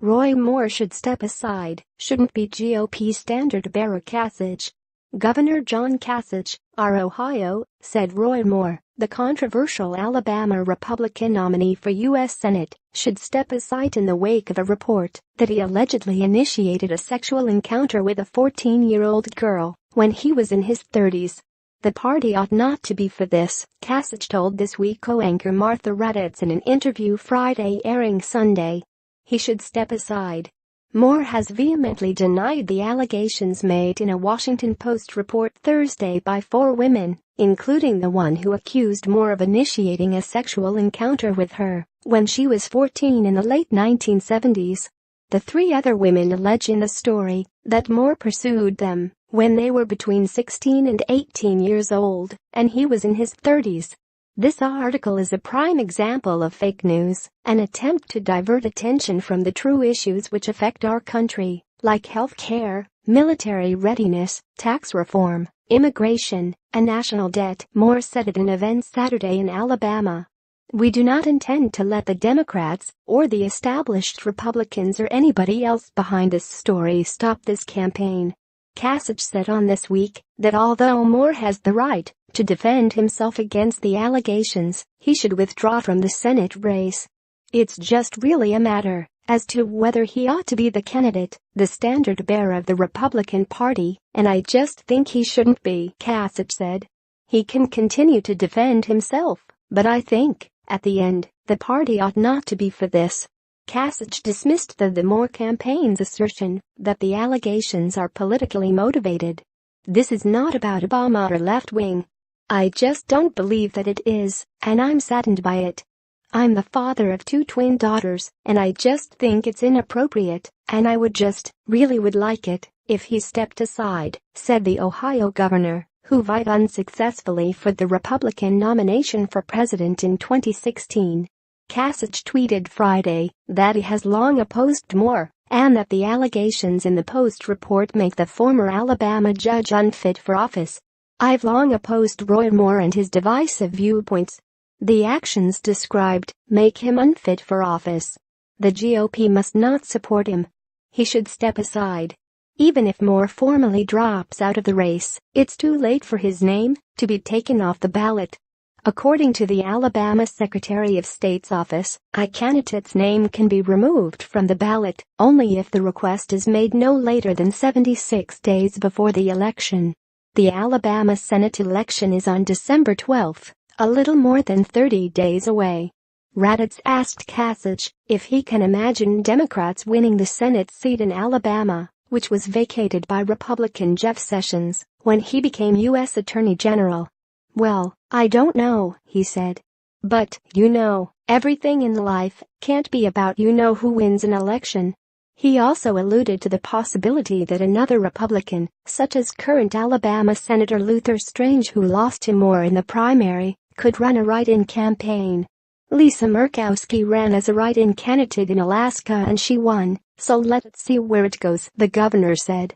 Roy Moore should step aside, shouldn't be GOP standard-bearer Kasich. Governor John Kasich, R. Ohio, said Roy Moore, the controversial Alabama Republican nominee for U.S. Senate, should step aside in the wake of a report that he allegedly initiated a sexual encounter with a 14-year-old girl when he was in his 30s. The party ought not to be for this, Kasich told This Week co-anchor Martha Raddatz in an interview Friday airing Sunday. He should step aside. Moore has vehemently denied the allegations made in a Washington Post report Thursday by 4 women, including the one who accused Moore of initiating a sexual encounter with her when she was 14 in the late 1970s. The 3 other women allege in the story that Moore pursued them when they were between 16 and 18 years old, and he was in his 30s. This article is a prime example of fake news, an attempt to divert attention from the true issues which affect our country, like health care, military readiness, tax reform, immigration, and national debt, Moore said at an event Saturday in Alabama. We do not intend to let the Democrats or the established Republicans or anybody else behind this story stop this campaign. Kasich said on This Week that although Moore has the right to defend himself against the allegations, he should withdraw from the Senate race. It's just really a matter as to whether he ought to be the candidate, the standard-bearer of the Republican Party, and I just think he shouldn't be, Kasich said. He can continue to defend himself, but I think, at the end, the party ought not to be for this. Kasich dismissed the Moore campaign's assertion that the allegations are politically motivated. This is not about Obama or left-wing. I just don't believe that it is, and I'm saddened by it. I'm the father of 2 twin daughters, and I just think it's inappropriate, and I really would like it if he stepped aside, said the Ohio governor, who vied unsuccessfully for the Republican nomination for president in 2016. Kasich tweeted Friday that he has long opposed Moore and that the allegations in the Post report make the former Alabama judge unfit for office. I've long opposed Roy Moore and his divisive viewpoints. The actions described make him unfit for office. The GOP must not support him. He should step aside. Even if Moore formally drops out of the race, it's too late for his name to be taken off the ballot. According to the Alabama Secretary of State's office, a candidate's name can be removed from the ballot only if the request is made no later than 76 days before the election. The Alabama Senate election is on December 12, a little more than 30 days away. Raddatz asked Kasich if he can imagine Democrats winning the Senate seat in Alabama, which was vacated by Republican Jeff Sessions when he became U.S. Attorney General. Well, I don't know, he said. But, everything in life can't be about who wins an election. He also alluded to the possibility that another Republican, such as current Alabama Senator Luther Strange, who lost to Moore in the primary, could run a write-in campaign. Lisa Murkowski ran as a write-in candidate in Alaska and she won, so let's see where it goes, the governor said.